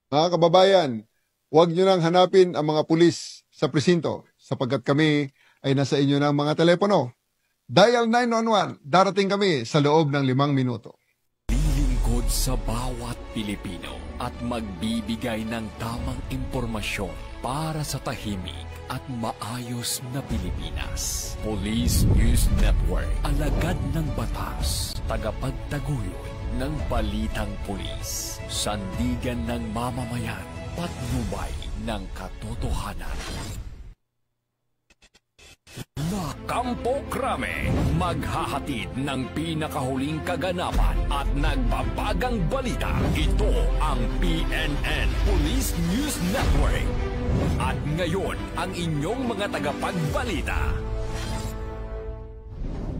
Mga kababayan, huwag nyo nang hanapin ang mga pulis sa presinto sapagkat kami ay nasa inyo ng mga telepono. Dial 911, darating kami sa loob ng 5 minuto. Lilingkod sa bawat Pilipino at magbibigay ng tamang impormasyon para sa tahimik at maayos na Pilipinas. Police News Network, alagad ng batas, tagapagtaguyod ng balitang pulis, sandigan ng mamamayan, patnubay ng katotohanan. La Campo Crame, maghahatid ng pinakahuling kaganapan at nagbabagang balita. Ito ang PNN Police News Network. At ngayon, ang inyong mga tagapagbalita.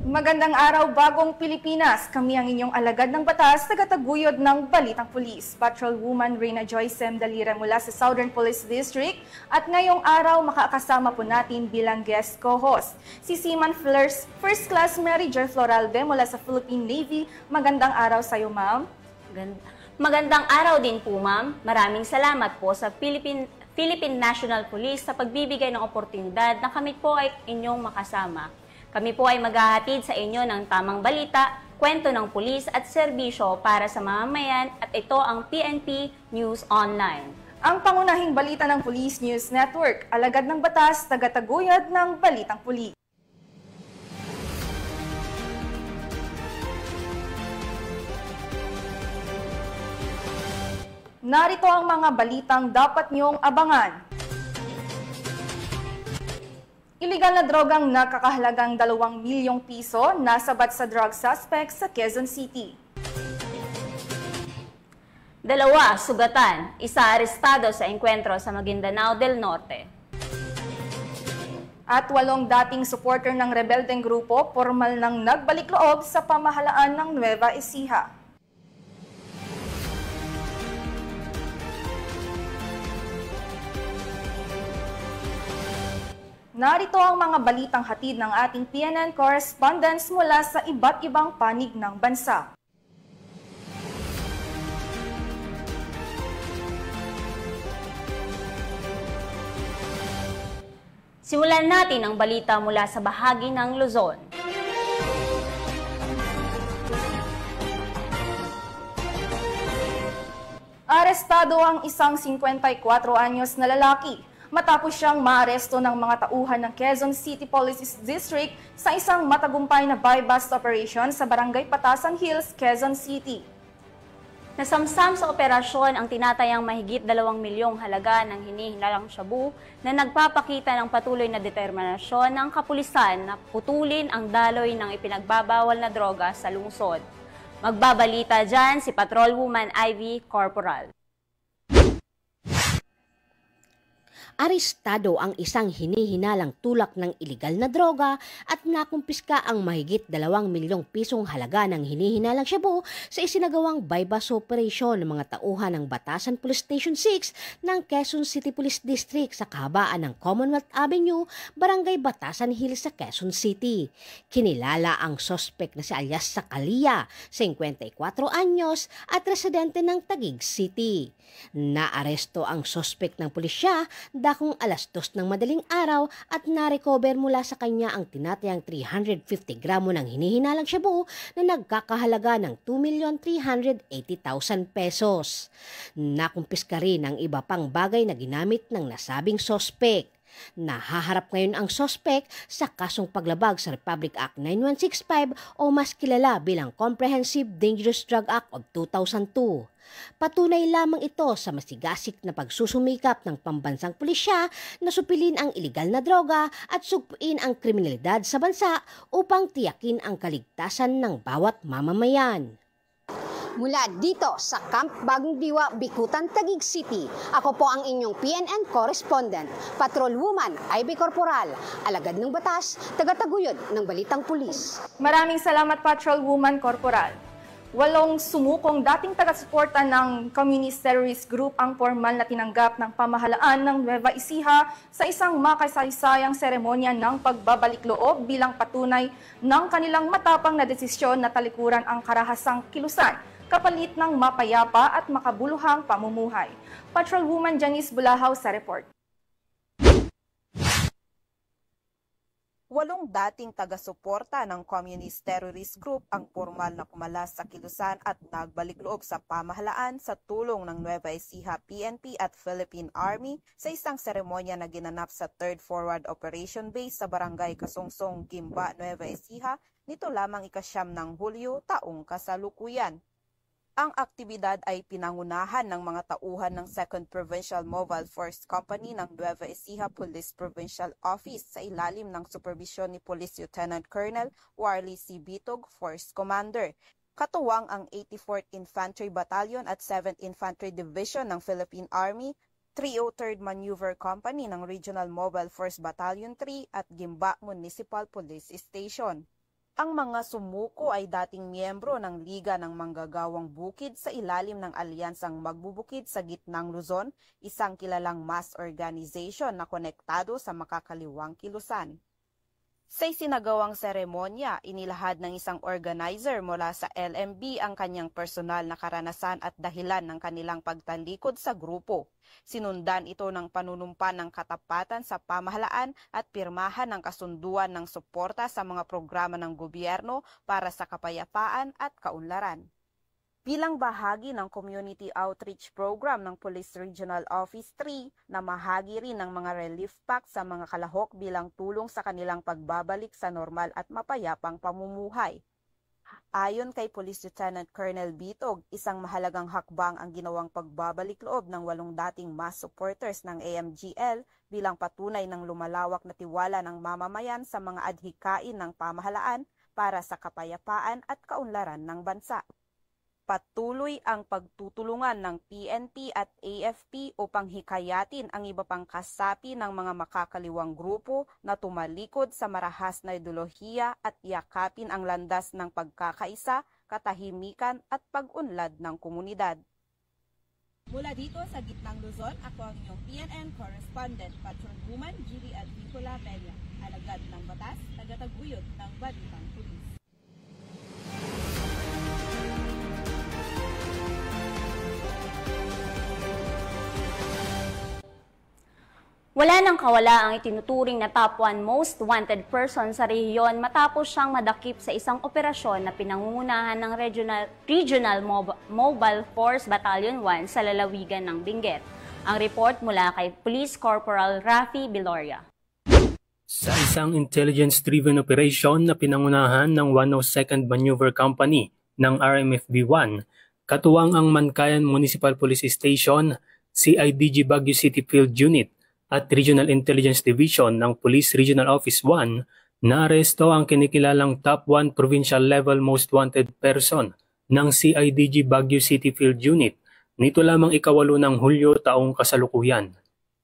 Magandang araw, Bagong Pilipinas. Kami ang inyong alagad ng batas, tagataguyod ng Balitang Pulis. Patrolwoman Reyna Joy Semdalira mula sa Southern Police District. At ngayong araw, makakasama po natin bilang guest co-host si Seaman First Class Mary Joy Floralbe mula sa Philippine Navy. Magandang araw sa iyo, ma'am. Magandang araw din po, ma'am. Maraming salamat po sa Philippine National Police sa pagbibigay ng oportunidad na kami po ay inyong makasama. Kami po ay maghahatid sa inyo ng tamang balita, kwento ng pulis at serbisyo para sa mamamayan at ito ang PNP News Online. Ang pangunahing balita ng Police News Network, alagad ng batas, tagataguyod ng Balitang Pulis. Narito ang mga balitang dapat niyong abangan. Iligal na drogang nakakahalagang 2 milyong piso nasabat sa drug suspect sa Quezon City. 2 sugatan, 1 arestado sa engkwentro sa Maguindanao del Norte. At 8 dating supporter ng rebeldeng grupo formal nang nagbalik loob sa pamahalaan ng Nueva Ecija. Narito ang mga balitang hatid ng ating PNN correspondents mula sa iba't ibang panig ng bansa. Simulan natin ang balita mula sa bahagi ng Luzon. Arestado ang isang 54 anyos na lalaki matapos siyang maaresto ng mga tauhan ng Quezon City Police District sa isang matagumpay na buy-bust operation sa Barangay Patasan Hills, Quezon City. Nasamsam sa operasyon ang tinatayang mahigit 2 milyong halaga ng hinihinalang shabu na nagpapakita ng patuloy na determinasyon ng kapulisan na putulin ang daloy ng ipinagbabawal na droga sa lungsod. Magbabalita dyan si Patrolwoman Ivy Corporal. Arestado ang isang hinihinalang tulak ng ilegal na droga at nakumpiska ang mahigit 2 milyong pisong halaga ng hinihinalang shabu sa isinagawang buy-bust operation ng mga tauhan ng Batasan Police Station 6 ng Quezon City Police District sa kahabaan ng Commonwealth Avenue, Barangay Batasan Hills sa Quezon City. Kinilala ang sospek na si alias Sakalia, 54 anyos at residente ng Taguig City. Naaresto ang sospek ng pulisya dakong 2:00 ng madaling araw at narecover mula sa kanya ang tinatayang 350 gramo ng hinihinalang shabu na nagkakahalaga ng 2,380,000 pesos. Nakumpiska rin ang iba pang bagay na ginamit ng nasabing sospek. Nahaharap ngayon ang sospek sa kasong paglabag sa Republic Act 9165 o mas kilala bilang Comprehensive Dangerous Drug Act of 2002. Patunay lamang ito sa masigasig na pagsusumikap ng pambansang pulisya na supilin ang ilegal na droga at sugpuin ang kriminalidad sa bansa upang tiyakin ang kaligtasan ng bawat mamamayan. Mula dito sa Camp Bagong Diwa, Bikutan, Taguig City, ako po ang inyong PNN correspondent, Patrolwoman Ivy Corporal, alagad ng batas, tagataguyod ng Balitang Pulis. Maraming salamat, Patrolwoman Corporal. 8 sumukong dating taga-suporta ng Communist Terrorist Group ang formal na tinanggap ng pamahalaan ng Nueva Ecija sa isang makasaysayang seremonya ng pagbabalik loob bilang patunay ng kanilang matapang na desisyon na talikuran ang karahasang kilusan kapalit ng mapayapa at makabuluhang pamumuhay. Patrolwoman Janice Bulahaw sa report. 8 dating taga-suporta ng Communist Terrorist Group ang formal na kumalas sa kilusan at nagbalik loob sa pamahalaan sa tulong ng Nueva Ecija PNP at Philippine Army sa isang seremonya na ginanap sa 3rd Forward Operation Base sa Barangay Kasungsong, Gimba, Nueva Ecija nito lamang ika-9 ng Hulyo taong kasalukuyan. Ang aktibidad ay pinangunahan ng mga tauhan ng 2nd Provincial Mobile Force Company ng Nueva Ecija Police Provincial Office sa ilalim ng superbisyon ni Police Lieutenant Colonel Warley C. Bitog, Force Commander. Katuwang ang 84th Infantry Battalion at 7th Infantry Division ng Philippine Army, 303rd Maneuver Company ng Regional Mobile Force Battalion 3 at Gimba Municipal Police Station. Ang mga sumuko ay dating miyembro ng Liga ng Manggagawang Bukid sa ilalim ng Alyansang Magbubukid sa Gitnang Luzon, isang kilalang mass organization na konektado sa makakaliwang kilusan. Sa isinagawang seremonya, inilahad ng isang organizer mula sa LMB ang kanyang personal na karanasan at dahilan ng kanilang pagtalikod sa grupo. Sinundan ito ng panunumpa ng katapatan sa pamahalaan at pirmahan ng kasunduan ng suporta sa mga programa ng gobyerno para sa kapayapaan at kaunlaran. Bilang bahagi ng Community Outreach Program ng Police Regional Office 3 na mahagi rin ng mga relief pack sa mga kalahok bilang tulong sa kanilang pagbabalik sa normal at mapayapang pamumuhay. Ayon kay Police Lieutenant Colonel Bitog, isang mahalagang hakbang ang ginawang pagbabalik loob ng 8 dating mass supporters ng AMGL bilang patunay ng lumalawak na tiwala ng mamamayan sa mga adhikain ng pamahalaan para sa kapayapaan at kaunlaran ng bansa. Patuloy ang pagtutulungan ng PNP at AFP upang hikayatin ang iba pang kasapi ng mga makakaliwang grupo na tumalikod sa marahas na ideolohiya at yakapin ang landas ng pagkakaisa, katahimikan at pag-unlad ng komunidad. Mula dito sa Gitnang Luzon, ako ang inyong PNN Correspondent, Patrolwoman Gili Advicola Peña, alagad ng batas, tagataguyod ng Balitang Pulis. Wala nang kawala ang itinuturing na top 1 most wanted person sa rehiyon matapos siyang madakip sa isang operasyon na pinangungunahan ng Regional Mobile Force Battalion 1 sa lalawigan ng Benguet. Ang report mula kay Police Corporal Rafi Biloria. Sa isang intelligence-driven operation na pinangunahan ng 102nd Maneuver Company ng RMFB-1, katuwang ang Mankayan Municipal Police Station, CIDG Baguio City Field Unit, at Regional Intelligence Division ng Police Regional Office 1, naaresto ang kinikilalang top 1 provincial level most wanted person ng CIDG Baguio City Field Unit nito lamang ika-8 ng Hulyo taong kasalukuyan.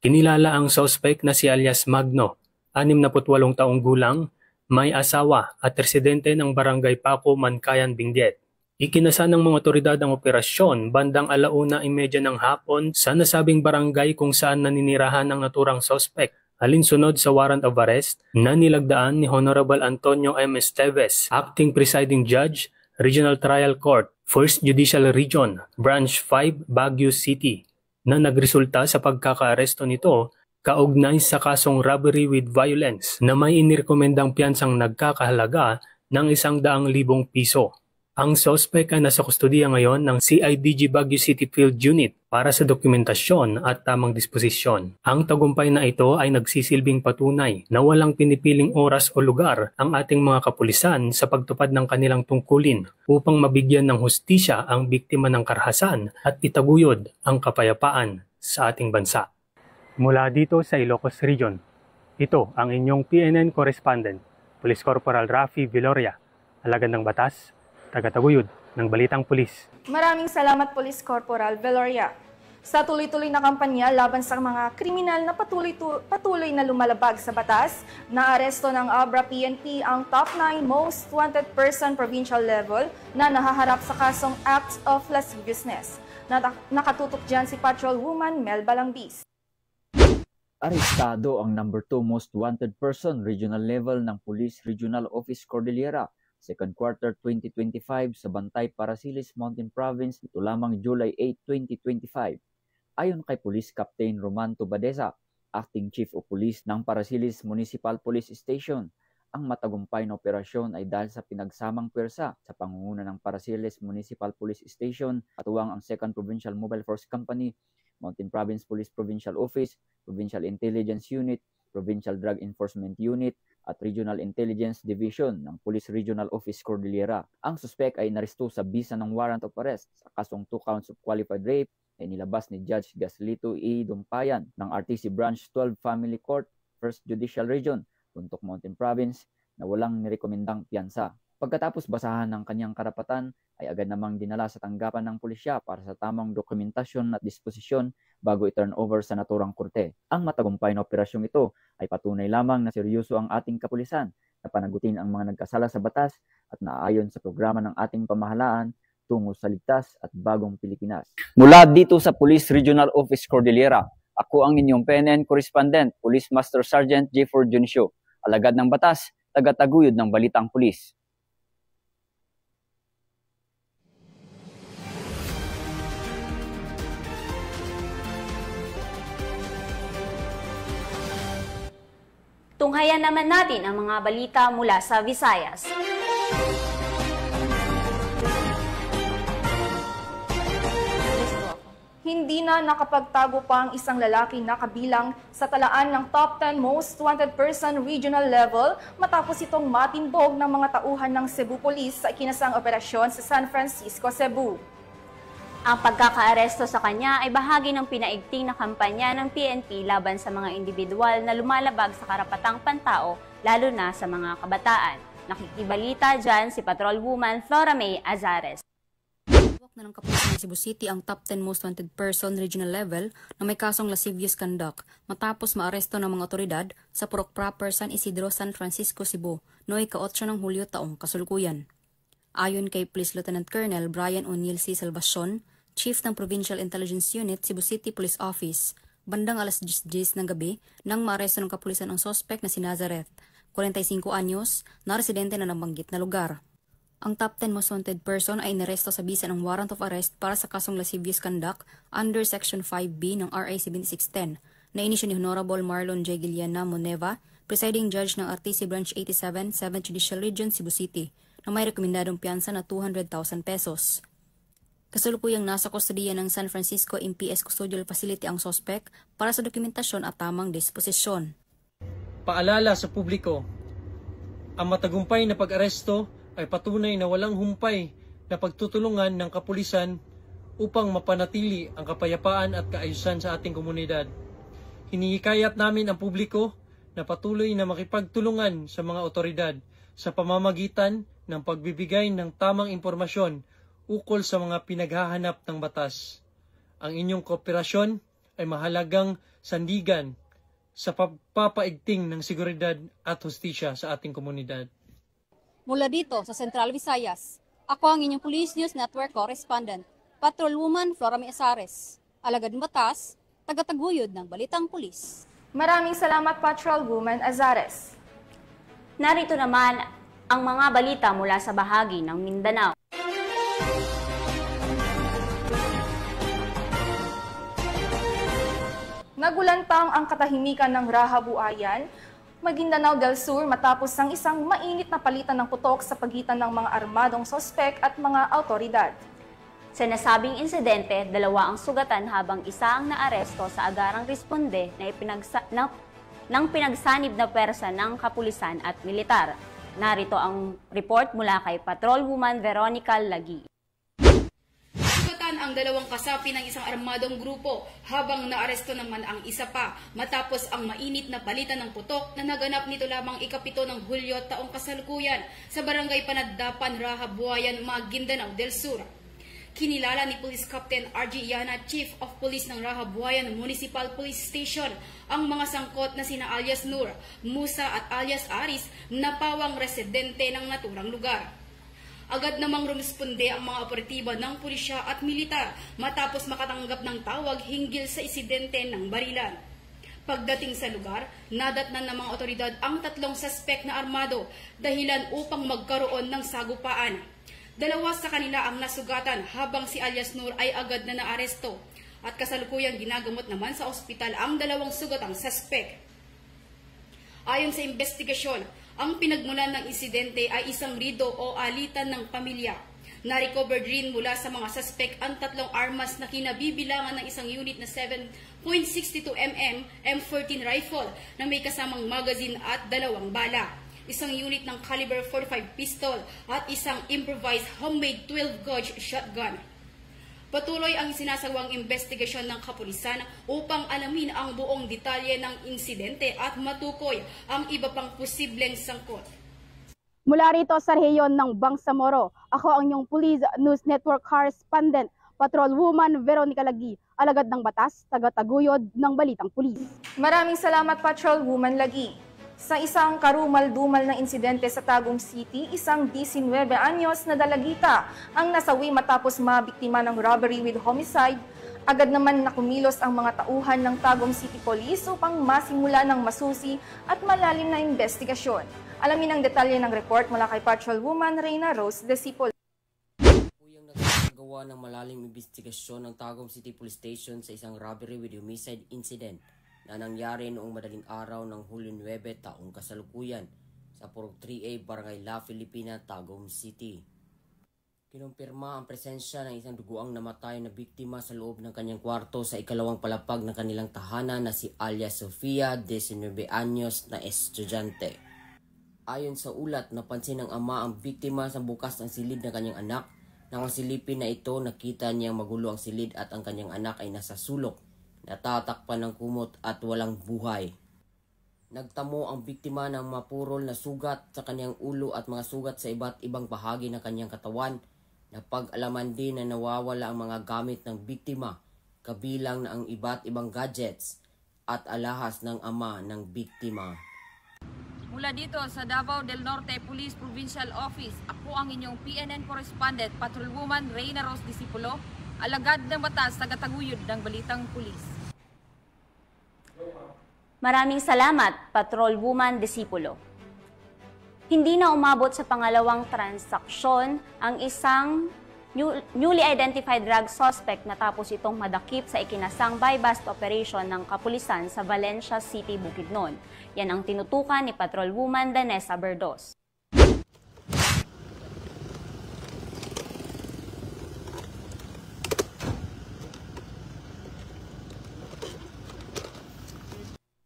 Kinilala ang suspect na si alias Magno, 68 taong gulang, may asawa at residente ng Barangay Paco, Mankayan, Benguet. Ikinasa ng mga otoridad ang operasyon bandang 1:30 ng hapon sa nasabing barangay kung saan naninirahan ang naturang suspect, alinsunod sa warrant of arrest na nilagdaan ni Honorable Antonio M. Esteves, Acting Presiding Judge, Regional Trial Court, 1st Judicial Region, Branch 5, Baguio City, na nagresulta sa pagkakaaresto nito kaugnay sa kasong robbery with violence na may inirekomendang piyansang nagkakahalaga ng 100,000 piso. Ang suspect ay nasa kustudiya ngayon ng CIDG Baguio City Field Unit para sa dokumentasyon at tamang disposisyon. Ang tagumpay na ito ay nagsisilbing patunay na walang pinipiling oras o lugar ang ating mga kapulisan sa pagtupad ng kanilang tungkulin upang mabigyan ng hustisya ang biktima ng karahasan at itaguyod ang kapayapaan sa ating bansa. Mula dito sa Ilocos Region, ito ang inyong PNN Correspondent, Police Corporal Rafi Biloria, alagad ng batas, tagataguyod ng Balitang Pulis. Maraming salamat Police Corporal Biloria. Sa tuloy-tuloy na kampanya laban sa mga kriminal na patuloy na lumalabag sa batas, naaresto ng Abra PNP ang top 9 most wanted person provincial level na nahaharap sa kasong acts of lasciviousness. Nakatutok dyan si Patrolwoman Mel Balangbis. Arestado ang number 2 most wanted person regional level ng Police Regional Office Cordillera, 2nd quarter 2025 sa Bantay, Parasiles Mountain Province ito lamang July 8, 2025. Ayon kay Police Captain Romanto Badesa, Acting Chief of Police ng Parasiles Municipal Police Station, ang matagumpay na operasyon ay dahil sa pinagsamang pwersa sa pangunguna ng Parasiles Municipal Police Station katuwang ang 2nd Provincial Mobile Force Company, Mountain Province Police Provincial Office, Provincial Intelligence Unit, Provincial Drug Enforcement Unit at Regional Intelligence Division ng Police Regional Office Cordillera. Ang suspect ay inaresto sa bisa ng warrant of arrest sa kasong 2 counts of qualified rape ay nilabas ni Judge Gaslito E. Dumpayan ng RTC Branch 12 Family Court, 1st Judicial Region, Buntok Mountain Province na walang nirekomendang piyansa. Pagkatapos basahan ng kanyang karapatan, ay agad namang dinala sa tanggapan ng pulisya para sa tamang dokumentasyon at disposisyon bago i-turn over sa naturang korte. Ang matagumpay na operasyong ito ay patunay lamang na seryoso ang ating kapulisan na panagutin ang mga nagkasala sa batas at naayon sa programa ng ating pamahalaan tungo sa ligtas at bagong Pilipinas. Mula dito sa Police Regional Office Cordillera, ako ang inyong PNN Correspondent, Police Master Sergeant Jefford Junicio, alagad ng batas, tagataguyod ng balitang pulis. Tunghayan naman natin ang mga balita mula sa Visayas. Hindi na nakapagtago pa ang isang lalaki na kabilang sa talaan ng top 10 most wanted person regional level matapos itong matimbog ng mga tauhan ng Cebu Police sa ikinasang operasyon sa San Francisco, Cebu. Ang pagkakaaresto sa kanya ay bahagi ng pinaigting na kampanya ng PNP laban sa mga individual na lumalabag sa karapatang pantao, lalo na sa mga kabataan. Nakikibalita dyan si Patrolwoman Flora May Azares. Na ng kapulisan ng Cebu City ang top 10 most wanted person regional level na may kasong lascivious conduct matapos maaresto ng mga otoridad sa Purok Proper San Isidro, San Francisco, Cebu noong ika-8 ng Hulyo taong kasulukuyan. Ayon kay Police Lieutenant Colonel Brian O'Neil C. Salvacion, Chief ng Provincial Intelligence Unit, Cebu City Police Office, bandang alas 10 ng gabi nang maaresto ng kapulisan ang suspect na si Nazareth, 45 anyos, na residente na nabanggit na lugar. Ang top 10 most wanted person ay inaresto sa bisa ng warrant of arrest para sa kasong lascivious conduct under Section 5B ng RA 7610 na inisyu ni Honorable Marlon J. Guiliana Moneva, Presiding Judge ng RTC Branch 87, 7th Judicial Region, Cebu City, na may rekomendadong piyansa na 200,000 pesos. Kasalukuyang nasa kustodiya ng San Francisco MPS Custodial Facility ang suspect para sa dokumentasyon at tamang disposisyon. Paalala sa publiko, ang matagumpay na pag-aresto ay patunay na walang humpay na pagtutulungan ng kapulisan upang mapanatili ang kapayapaan at kaayusan sa ating komunidad. Hinihikayat namin ang publiko na patuloy na makipagtulungan sa mga otoridad sa pamamagitan ng pagbibigay ng tamang impormasyon ukol sa mga pinaghahanap ng batas. Ang inyong kooperasyon ay mahalagang sandigan sa pagpapaigting ng seguridad at hustisya sa ating komunidad. Mula dito sa Central Visayas, ako ang inyong Police News Network Correspondent, Patrolwoman Flora May Azares, alagad ng batas, tagataguyod ng balitang pulis. Maraming salamat, Patrolwoman Azares. Narito naman ang mga balita mula sa bahagi ng Mindanao. Nagulantang ang katahimikan ng Raha Buayan, Maguindanao del Sur matapos ang isang mainit na palitan ng putok sa pagitan ng mga armadong sospek at mga autoridad. Sa nasabing insidente, 2 ang sugatan habang isa ang naaresto sa agarang responde ng pinagsanib na pwersa ng kapulisan at militar. Narito ang report mula kay Patrolwoman Veronica Lagi. Ang 2 kasapi ng isang armadong grupo habang naaresto naman ang isa pa matapos ang mainit na palitan ng putok na naganap nito lamang ika-7 ng Hulyo taong kasalukuyan sa barangay Panadapan, Raha Buayan, Maguindanao del Sur. Kinilala ni Police Captain R.G. Yana, Chief of Police ng Raha Buayan Municipal Police Station, ang mga sangkot na sina alias Nur, Musa at alias Aris na pawang residente ng naturang lugar. Agad namang rumisponde ang mga operatiba ng pulisya at militar matapos makatanggap ng tawag hinggil sa insidente ng barilan. Pagdating sa lugar, nadatnan ng mga otoridad ang 3 suspect na armado dahilan upang magkaroon ng sagupaan. 2 sa kanila ang nasugatan habang si alias Nur ay agad na naaresto at kasalukuyang ginagamot naman sa ospital ang 2 sugatang suspect. Ayon sa investigasyon, ang pinagmulan ng insidente ay isang rido o alitan ng pamilya. Na-recovered rin mula sa mga suspect ang 3 armas na kinabibilangan ng isang unit na 7.62mm M14 rifle na may kasamang magazine at 2 bala, isang unit ng caliber 45 pistol at isang improvised homemade 12-gauge shotgun. Patuloy ang sinasawang investigasyon ng kapulisan upang alamin ang buong detalye ng insidente at matukoy ang iba pang posibleng sangkot. Mula rito sa rehiyon ng Bangsamoro, ako ang inyong Police News Network Correspondent, Patrolwoman Veronica Lagi, alagad ng batas, taga-taguyod ng Balitang Pulis. Maraming salamat, Patrolwoman Lagi. Sa isang karumal-dumal na insidente sa Tagum City, isang 19 anyos na dalagita ang nasawi matapos mabiktima ng robbery with homicide. Agad naman na kumilos ang mga tauhan ng Tagum City Police upang masimula ng masusi at malalim na investigasyon. Alamin ang detalye ng report mula kay Patrolwoman Reyna Rose Disciple. Uyang nagagawa ng malalim investigasyon ng Tagum City Police Station sa isang robbery with homicide incident na nangyari noong madaling araw ng Hulyo 9 taong kasalukuyan sa Purok 3A, Barangay La Filipina, Tagum City. Kinumpirma ang presensya ng isang duguang namatay na biktima sa loob ng kanyang kwarto sa ikalawang palapag ng kanilang tahanan na si alias Sofia, 19 anyos na estudyante. Ayon sa ulat, napansin ng ama ang biktima sa bukas ng silid ng kanyang anak. Nang silipin na ito, nakita niyang magulo ang silid at ang kanyang anak ay nasa sulok, natatakpan ng kumot at walang buhay. Nagtamo ang biktima ng mapurol na sugat sa kanyang ulo at mga sugat sa iba't ibang bahagi ng kanyang katawan. Napag-alaman din na nawawala ang mga gamit ng biktima, kabilang na ang iba't ibang gadgets at alahas ng ama ng biktima. Mula dito sa Davao del Norte Police Provincial Office, ako ang inyong PNN Correspondent, Patrolwoman Reyna Rose Disciple, alagad ng batas, taga-taguyod ng Balitang Pulis. Maraming salamat, Patrolwoman Disciple. Hindi na umabot sa pangalawang transaksyon ang isang newly identified drug suspect natapos itong madakip sa ikinasang buy-bust operation ng kapulisan sa Valencia City, Bukidnon. Yan ang tinutukan ni Patrolwoman Danessa Berdos.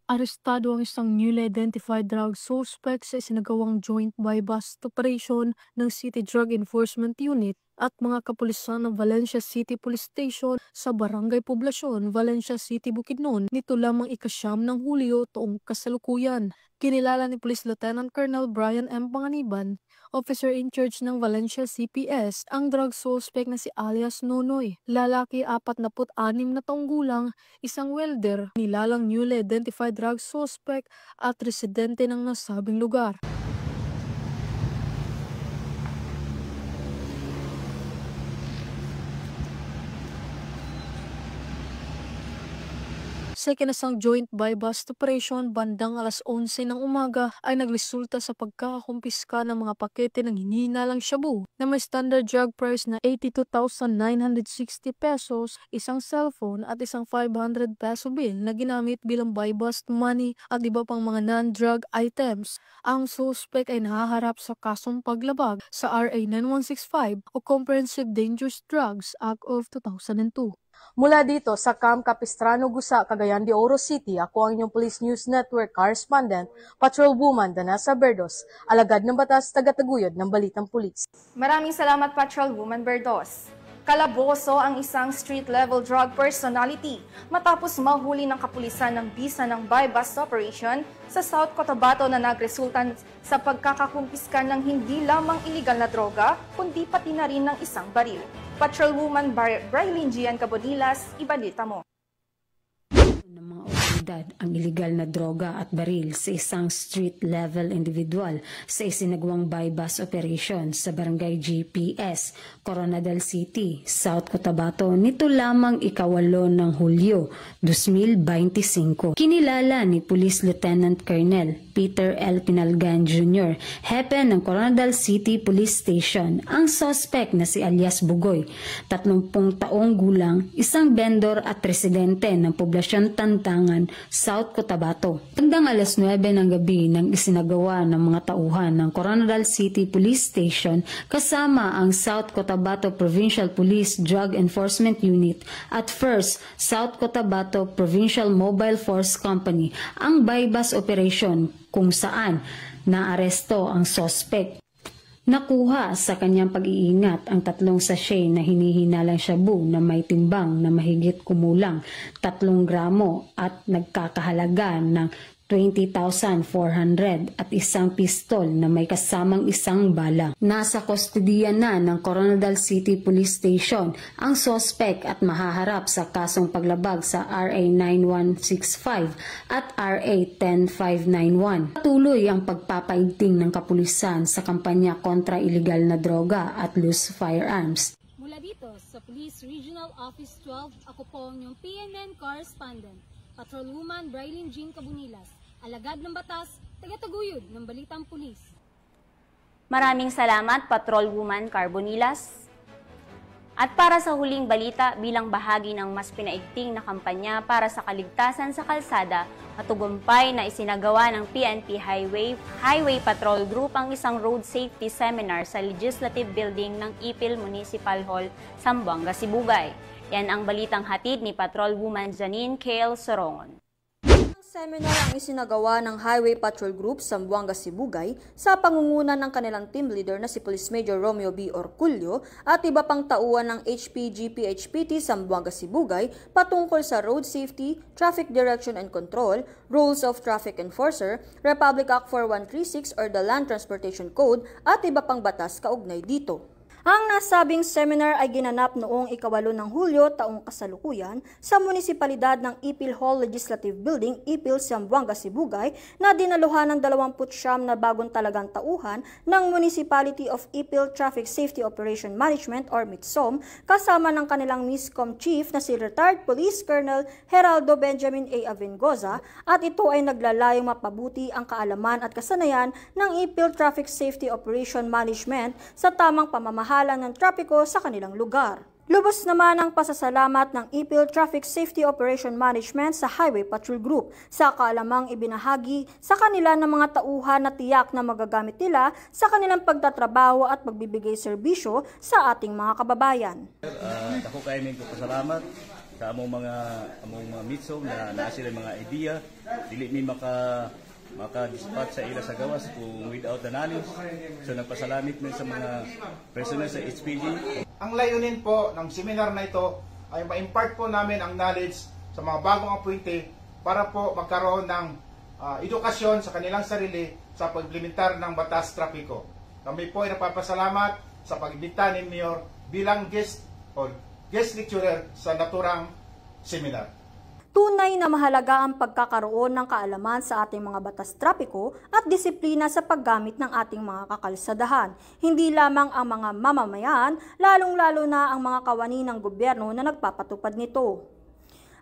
Arestado ang isang newly identified drug suspect sa isinagawang joint buy-bust operation ng City Drug Enforcement Unit at mga kapulisan ng Valencia City Police Station sa Barangay Poblasyon, Valencia City, Bukidnon nito lamang ika-9 ng Hulyo taong kasalukuyan. Kinilala ni Police Lieutenant Colonel Brian M. Panganiban, officer in charge ng Valencia CPS, ang drug suspect na si alias Nonoy. Lalaki 46 na taong gulang, isang welder, nilalang newly identified drug suspect at residente ng nasabing lugar. Sa ikinasang joint buy-bust operation bandang alas 11 ng umaga ay nagresulta sa pagkakakumpiska ng mga pakete ng hinihinalang shabu na may standard drug price na 82,960 pesos, isang cellphone at isang 500 peso bill na ginamit bilang buy-bust money at iba pang mga non-drug items. Ang suspect ay nahaharap sa kasong paglabag sa RA 9165 o Comprehensive Dangerous Drugs Act of 2002. Mula dito sa Camp Capistrano, Gusa, Cagayan de Oro City, ako ang inyong Police News Network Correspondent, Patrolwoman Danessa Berdos, alagad ng batas, taga-taguyod ng Balitang Pulis. Maraming salamat, Patrolwoman Berdos. Kalaboso ang isang street-level drug personality matapos mahuli ng kapulisan ng bisa ng buy-bust operation sa South Cotabato na nagresulta sa pagkakakumpiska ng hindi lamang iligal na droga, kundi pati na rin ng isang baril. Patrolwoman Braylin Gian Cabodilas, ibalita mo. ng mga otoridad ang iligal na droga at baril sa isang street-level individual sa isinagawang buy-bust operation sa Barangay GPS, Coronadal City, South Cotabato nito lamang ika-8 ng Hulyo 2025. Kinilala ni Police Lieutenant Colonel Peter L. Pinalgan Jr., hepe ng Coronadal City Police Station, ang suspect na si alias Bugoy, 30 taong gulang, isang vendor at residente ng poblasyon Tantangan, South Cotabato. Hanggang alas 9 ng gabi nang isinagawa ng mga tauhan ng Coronadal City Police Station kasama ang South Cotabato Provincial Police Drug Enforcement Unit at 1st South Cotabato Provincial Mobile Force Company ang buy-bust operation kung saan naaresto ang suspect. Nakuha sa kanyang pag-iingat ang 3 sachet na hinihinalang shabu na may timbang na mahigit kumulang 3 gramo at nagkakahalaga ng 20,400 at isang pistol na may kasamang isang bala. Nasa kustodiya na ng Coronadal City Police Station ang suspect at mahaharap sa kasong paglabag sa RA 9165 at RA 10591. Patuloy ang pagpapaigting ng kapulisan sa kampanya kontra iligal na droga at loose firearms. Mula dito sa Police Regional Office 12, ako po ang inyong PNN correspondent, Patrolwoman Brailyn Jean Cabunilas, alagad ng batas, tagataguyod ng Balitang Pulis. Maraming salamat, Patrolwoman Carbonilas. At para sa huling balita, bilang bahagi ng mas pinaigting na kampanya para sa kaligtasan sa kalsada, matugumpay na isinagawa ng PNP Highway Patrol Group ang isang road safety seminar sa Legislative Building ng Ipil Municipal Hall, Zamboanga, Sibugay. Yan ang balitang hatid ni Patrolwoman Janine Kale Sorongon. Seminar ang isinagawa ng Highway Patrol Group Zamboanga, Sibugay sa pangunguna ng kanilang team leader na si Police Major Romeo B. Orculio at iba pang tauhan ng HPG-PHPT Zamboanga, Sibugay patungkol sa road safety, traffic direction and control, rules of traffic enforcer, Republic Act 4136 or the Land Transportation Code at iba pang batas kaugnay dito. Ang nasabing seminar ay ginanap noong ika-8 ng Hulyo taong kasalukuyan sa munisipalidad ng Ipil Hall Legislative Building, Ipil, Zamboanga, Sibugay na dinaluhan ng 29 na bagong talagang tauhan ng Municipality of Ipil Traffic Safety Operation Management or MITSOM kasama ng kanilang MISCOM Chief na si Retired Police Colonel Geraldo Benjamin A. Avengoza at ito ay naglalayong mapabuti ang kaalaman at kasanayan ng Ipil Traffic Safety Operation Management sa tamang pamamahala ng trapiko sa kanilang lugar. Lubos naman ang pasasalamat ng Ipil Traffic Safety Operation Management sa Highway Patrol Group sa kaalamang ibinahagi sa kanila ng mga tauhan na tiyak na magagamit nila sa kanilang pagtatrabaho at pagbibigay serbisyo sa ating mga kababayan. Ako kayo may pasalamat sa among mga mitso na naa sila mga idea, dili mi maka-dispatch sa ila sa gawas kung without the knowledge. So nagpasalamit na sa mga personnel sa HPG. Ang layunin po ng seminar na ito ay ma-impart po namin ang knowledge sa mga bagong appointee para po magkaroon ng edukasyon sa kanilang sarili sa pag-implementar ng batas trapiko. Kami po ay napapasalamat sa pag-imbita ni Mayor bilang guest lecturer sa naturang seminar. Tunay na mahalaga ang pagkakaroon ng kaalaman sa ating mga batas trapiko at disiplina sa paggamit ng ating mga kakalsadahan. Hindi lamang ang mga mamamayan, lalong-lalo na ang mga kawani ng gobyerno na nagpapatupad nito.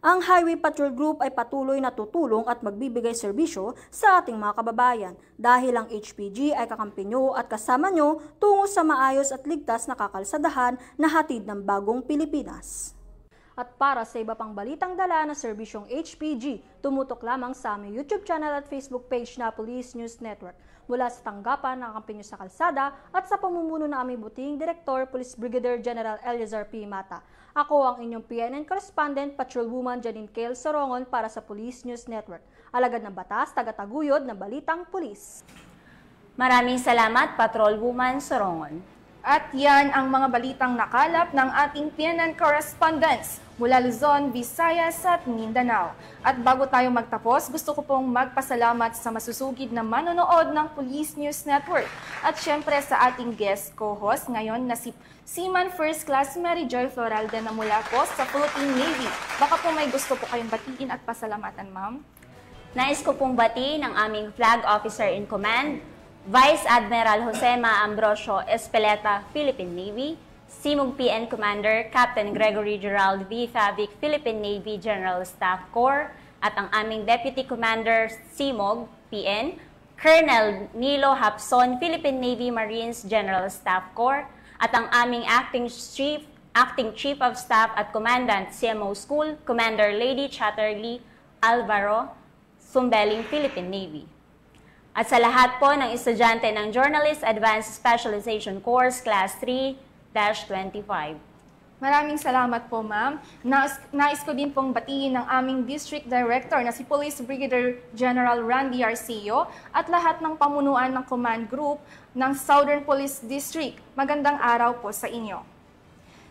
Ang Highway Patrol Group ay patuloy na tutulong at magbibigay serbisyo sa ating mga kababayan dahil ang HPG ay kakampi nyo at kasama nyo tungo sa maayos at ligtas na kakalsadahan na hatid ng bagong Pilipinas. At para sa iba pang balitang dala na serbisyong HPG, tumutok lamang sa aming YouTube channel at Facebook page na Police News Network. Mula sa tanggapan ng kampinyo sa kalsada at sa pamumuno ng aming buting Direktor, Police Brigadier General Eliazar P. Mata. Ako ang inyong PNN correspondent, Patrolwoman Janine Kale Sorongon para sa Police News Network. Alagad ng batas, tagataguyod ng Balitang Pulis. Maraming salamat, Patrolwoman Sorongon. At yan ang mga balitang nakalap ng ating PNN correspondents mula Luzon, Visayas at Mindanao. At bago tayo magtapos, gusto ko pong magpasalamat sa masusugid na manonood ng Police News Network. At syempre sa ating guest co-host ngayon na si Seaman First Class Mary Joy Floralde na mula po sa Philippine Navy. Baka po may gusto po kayong batiin at pasalamatan, ma'am? Nais ko pong batiin ang aming Flag Officer in Command, Vice Admiral Josema Ambrosio Espeleta, Philippine Navy, Simog PN Commander Captain Gregory Gerald V. Favic, Philippine Navy General Staff Corps, at ang aming Deputy Commander Simog PN, Colonel Nilo Hapson, Philippine Navy Marines General Staff Corps, at ang aming Acting Chief of Staff at Commandant CMO School, Commander Lady Chatterley Alvaro, Sumbeling, Philippine Navy. At sa lahat po ng estudyante ng Journalist Advanced Specialization Course Class 3-25. Maraming salamat po, ma'am. Nais ko din pong batiin ng aming District Director na si Police Brigadier General Randy Arceo at lahat ng pamunuan ng Command Group ng Southern Police District. Magandang araw po sa inyo.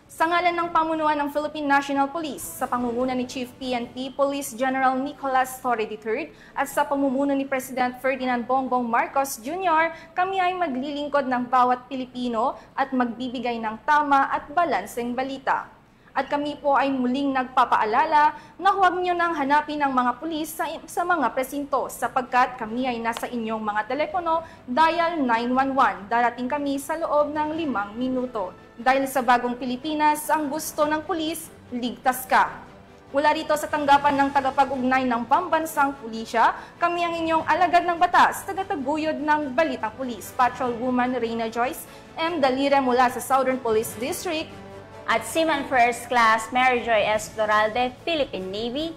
Sa ngalan ng pamunuan ng Philippine National Police, sa pangunguna ni Chief PNP Police General Nicolas Torre III at sa pamumuno ni President Ferdinand Bongbong Marcos Jr., kami ay maglilingkod ng bawat Pilipino at magbibigay ng tama at balanseng balita. At kami po ay muling nagpapaalala na huwag niyo nang hanapin ang mga pulis sa mga presinto sapagkat kami ay nasa inyong mga telepono, dial 911. Darating kami sa loob ng 5 minuto. Dahil sa bagong Pilipinas, ang gusto ng pulis, ligtas ka. Mula rito sa tanggapan ng tagapag-ugnay ng Pambansang Pulisya, kami ang inyong alagad ng batas, tagataguyod ng Balitang Pulis, Patrolwoman Reyna Joyce M. Dalire mula sa Southern Police District, at Seaman First Class Mary Joy S. Floralde, Philippine Navy,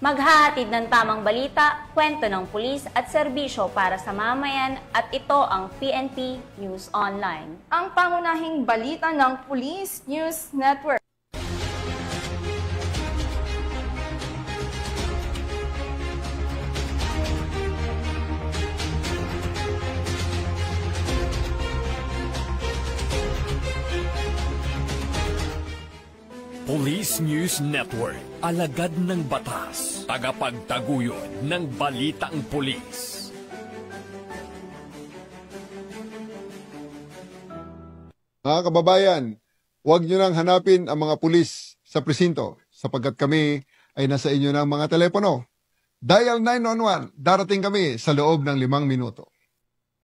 maghahatid ng tamang balita, kwento ng pulis at serbisyo para sa mamayan, at ito ang PNP News Online. Ang pangunahing balita ng Police News Network. Police News Network, alagad ng batas, tagapagtaguyod ng balitang pulis. Mga kababayan, huwag nyo nang hanapin ang mga pulis sa presinto sapagkat kami ay nasa inyo ng mga telepono. Dial 911, darating kami sa loob ng 5 minuto.